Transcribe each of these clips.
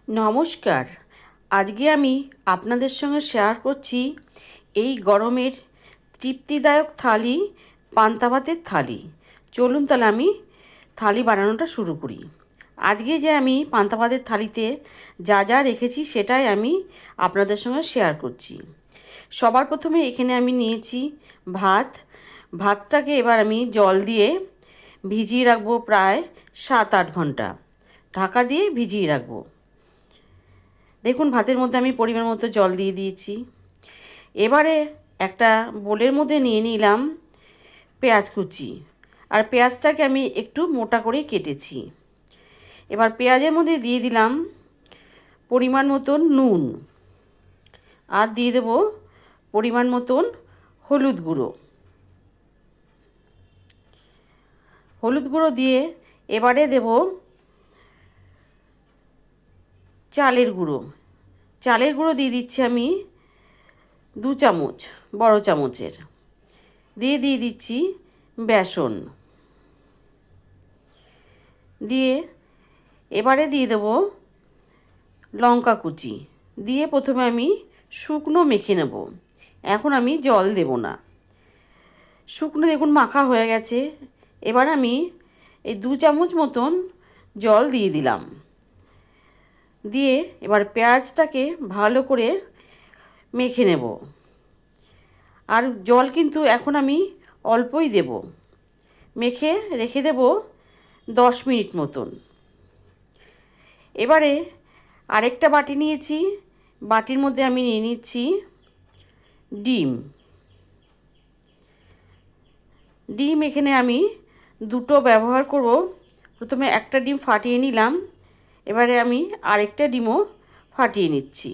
নমস্কার। আজকে আমি আপনাদের সঙ্গে শেয়ার করছি এই গরমের তৃপ্তিদায়ক থালি, পান্তা ভাতের থালি। চলুন তাহলে আমি থালি বানানোটা শুরু করি। আজকে যে আমি পান্তা ভাতের থালিতে যা যা রেখেছি সেটাই আমি আপনাদের সঙ্গে শেয়ার করছি। সবার প্রথমে এখানে আমি নিয়েছি ভাত। ভাতটাকে এবার আমি জল দিয়ে ভিজিয়ে রাখবো প্রায় 7-8 ঘন্টা। ঢাকা দিয়ে ভিজিয়ে রাখবো। দেখুন ভাতের মধ্যে আমি পরিমাণ মতো জল দিয়ে দিয়েছি। এবারে একটা বোলের মধ্যে নিয়ে নিলাম পেঁয়াজ কুচি, আর পেঁয়াজটাকে আমি একটু মোটা করে কেটেছি। এবার পেঁয়াজের মধ্যে দিয়ে দিলাম পরিমাণ মতন নুন, আর দিয়ে দেব পরিমাণ মতন হলুদ গুঁড়ো। হলুদ গুঁড়ো দিয়ে এবারে দেব চালের গুঁড়ো। চালের গুঁড়ো দিয়ে দিচ্ছি আমি 2 চামচ, বড় চামচের। দিয়ে দিচ্ছি বেসন। দিয়ে এবারে দিয়ে দেব লঙ্কা কুচি। দিয়ে প্রথমে আমি শুকনো মেখে নেব। এখন আমি জল দেব না। শুকনো দেখুন মাখা হয়ে গেছে। এবার আমি এই 2 চামচ মতন জল দিয়ে দিলাম। দিয়ে এবার পেঁয়াজটাকে ভালো করে মেখে নেব। আর জল কিন্তু এখন আমি অল্পই দেব। মেখে রেখে দেব 10 মিনিট মতন। এবারে আরেকটা বাটি নিয়েছি। বাটির মধ্যে আমি নিয়ে নিচ্ছি ডিম। ডিম এখানে আমি 2টো ব্যবহার করব। প্রথমে একটা ডিম ফাটিয়ে নিলাম। এবারে আমি আরেকটা ডিমও ফাটিয়ে নিচ্ছি।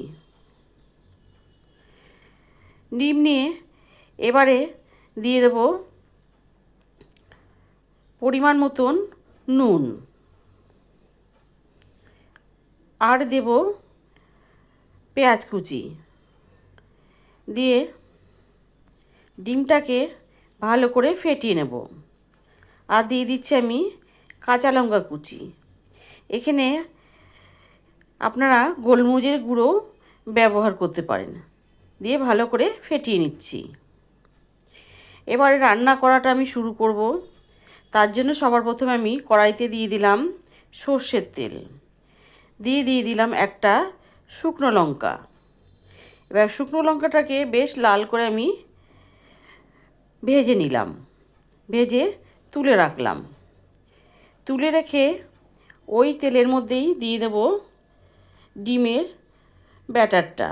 ডিম নিয়ে এবারে দিয়ে দেব পরিমাণ মতন নুন, আর দেব পেঁয়াজ কুচি। দিয়ে ডিমটাকে ভালো করে ফেটিয়ে নেব। আর দিয়ে দিচ্ছি আমি কাঁচা লঙ্কা কুচি। এখানে আপনারা গোলমরিচের গুঁড়ো ব্যবহার করতে পারেন। দিয়ে ভালো করে ফেটিয়ে নিচ্ছি। এবারে রান্না করাটা আমি শুরু করব। তার জন্য সবার প্রথমে আমি কড়াইতে দিয়ে দিলাম সর্ষের তেল। দিয়ে দিলাম একটা শুকনো লঙ্কা। এবার শুকনো লঙ্কাটাকে বেশ লাল করে আমি ভেজে নিলাম। ভেজে তুলে রাখলাম। তুলে রেখে ওই তেলের মধ্যেই দিয়ে দেব ডিমের ব্যাটারটা।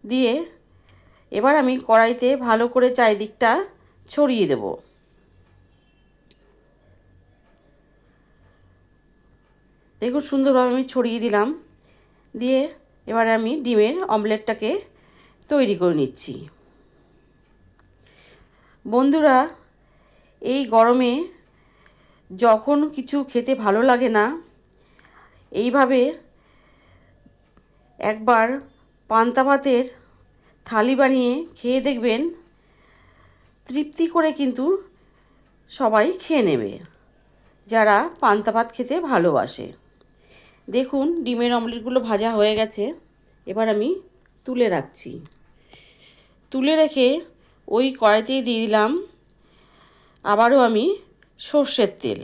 দিয়ে এবার আমি কড়াইতে ভালো করে চারিদিকটা ছড়িয়ে দেব। দেখুন সুন্দরভাবে আমি ছড়িয়ে দিলাম। দিয়ে এবারে আমি ডিমের অমলেটটাকে তৈরি করে নিচ্ছি। বন্ধুরা, এই গরমে যখন কিছু খেতে ভালো লাগে না, এইভাবে একবার পান্তা ভাতের থালি বানিয়ে খেয়ে দেখবেন। তৃপ্তি করে কিন্তু সবাই খেয়ে নেবে যারা পান্তা ভাত খেতে ভালোবাসে। দেখুন ডিমের অমলেটগুলো ভাজা হয়ে গেছে। এবার আমি তুলে রাখছি। তুলে রেখে ওই কড়াইতেই দিয়ে দিলাম আবারও আমি সর্ষের তেল।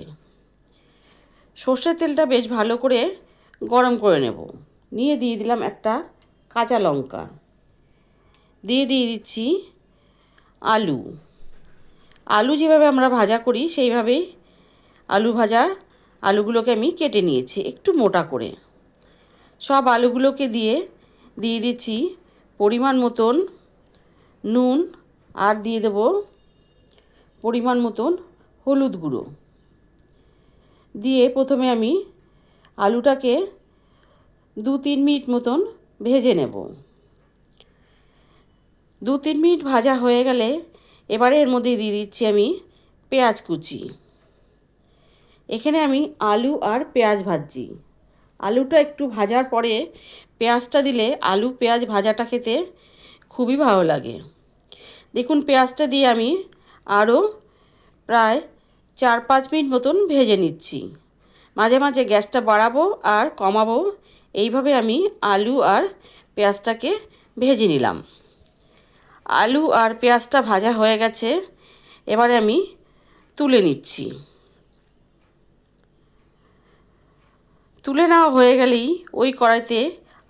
সর্ষের তেলটা বেশ ভালো করে গরম করে নেব। নিয়ে দিয়ে দিলাম একটা কাঁচা লঙ্কা। দিয়ে দিচ্ছি আলু। আলু যেভাবে আমরা ভাজা করি সেইভাবেই আলুগুলোকে আমি কেটে নিয়েছি একটু মোটা করে। সব আলুগুলোকে দিয়ে দিচ্ছি পরিমাণ মতন নুন, আর দিয়ে দেব পরিমাণ মতন হলুদ গুঁড়ো। দিয়ে প্রথমে আমি আলুটাকে 2-3 মিনিট মতন ভেজে নেব। 2-3 মিনিট ভাজা হয়ে গেলে এবারে এর মধ্যে দিয়ে দিচ্ছি আমি পেঁয়াজ কুচি। এখানে আমি আলু আর পেঁয়াজ ভাজছি। আলুটা একটু ভাজার পরে পেঁয়াজটা দিলে আলু পেঁয়াজ ভাজাটা খেতে খুবই ভালো লাগে। দেখুন পেঁয়াজটা দিয়ে আমি আরও প্রায় 4-5 মিনিট মতন ভেজে নিচ্ছি। মাঝে মাঝে গ্যাসটা বাড়াবো আর কমাবো, এইভাবে আমি আলু আর পেঁয়াজটাকে ভেজে নিলাম। আলু আর পেঁয়াজটা ভাজা হয়ে গেছে, এবারে আমি তুলে নিচ্ছি। তুলে নেওয়া হয়ে গেলেই ওই কড়াইতে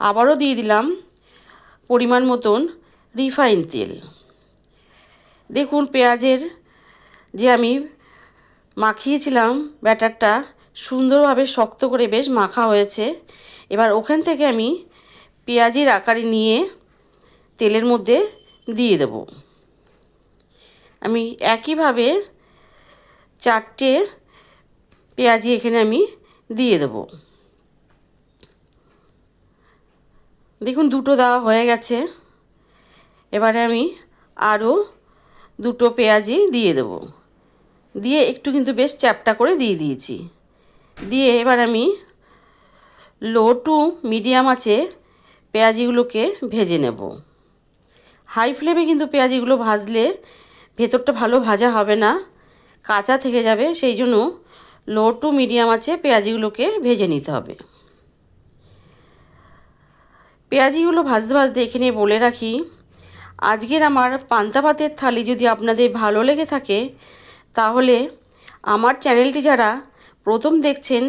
আবারও দিয়ে দিলাম পরিমাণ মতন রিফাইন তেল। দেখুন পেঁয়াজের যে আমি মাখিয়েছিলাম ব্যাটারটা সুন্দরভাবে শক্ত করে বেশ মাখা হয়েছে। এবার ওখান থেকে আমি পেঁয়াজের আকারে নিয়ে তেলের মধ্যে দিয়ে দেব। আমি একইভাবে 4টে পেঁয়াজি এখানে আমি দিয়ে দেব। দেখুন 2টো দেওয়া হয়ে গেছে। এবারে আমি আরও 2টো পেঁয়াজি দিয়ে দেব। দিয়ে একটু কিন্তু বেশ চ্যাপটা করে দিয়ে দিয়েছি। দিয়ে এবার আমি লো টু মিডিয়াম আঁচে পেঁয়াজিগুলোকে ভেজে নেব। হাই ফ্লেমে কিন্তু পেঁয়াজিগুলো ভাজলে ভেতরটা ভালো ভাজা হবে না, কাঁচা থেকে যাবে। সেই জন্য লো টু মিডিয়াম আঁচে পেঁয়াজিগুলোকে ভেজে নিতে হবে। পেঁয়াজিগুলো ভাজতে ভাজতে এখানে বলে রাখি, আজকের আমার পান্তা ভাতের থালি যদি আপনাদের ভালো লেগে থাকে তাহলে আমার চ্যানেলটি যারা প্রথম দেখছেন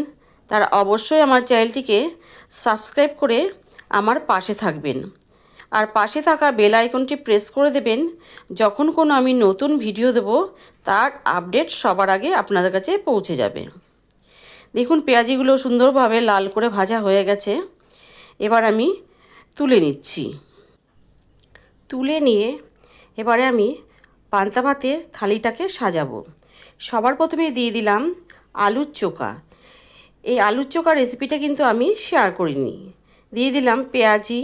তারা অবশ্যই আমার চ্যানেলটিকে সাবস্ক্রাইব করে আমার পাশে থাকবেন। আর পাশে থাকা বেল আইকনটি প্রেস করে দেবেন, যখন কোনো আমি নতুন ভিডিও দেব তার আপডেট সবার আগে আপনাদের কাছে পৌঁছে যাবে। দেখুন পেঁয়াজিগুলো সুন্দরভাবে লাল করে ভাজা হয়ে গেছে। এবার আমি তুলে নিচ্ছি। তুলে নিয়ে এবারে আমি পান্তা ভাতের থালিটাকে সাজাবো। সবার প্রথমে দিয়ে দিলাম আলুর চোখা। এই আলুর চোখা রেসিপিটা কিন্তু আমি শেয়ার করিনি। দিয়ে দিলাম পেঁয়াজি,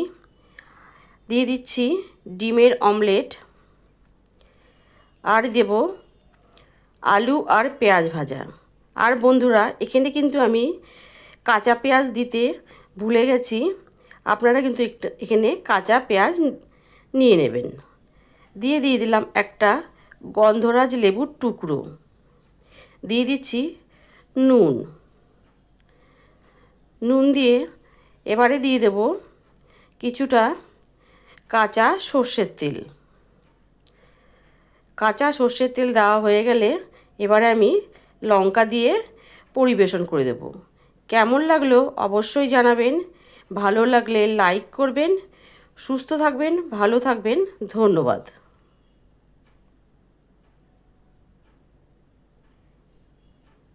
দিয়ে দিচ্ছি ডিমের অমলেট, আর দেব আলু আর পেঁয়াজ ভাজা। আর বন্ধুরা এখানে কিন্তু আমি কাঁচা পেঁয়াজ দিতে ভুলে গেছি, আপনারা কিন্তু এখানে কাঁচা পেঁয়াজ নিয়ে নেবেন। দিয়ে দিলাম একটা গন্ধরাজ লেবুর টুকরো, দিয়ে দিচ্ছি নুন দিয়ে এবারে দিয়ে দেব কিছুটা কাঁচা সর্ষের তেল। কাঁচা সর্ষের তেল দেওয়া হয়ে গেলে এবারে আমি লঙ্কা দিয়ে পরিবেশন করে দেব। কেমন লাগলো অবশ্যই জানাবেন। ভালো লাগলে লাইক করবেন। সুস্থ থাকবেন, ভালো থাকবেন। ধন্যবাদ।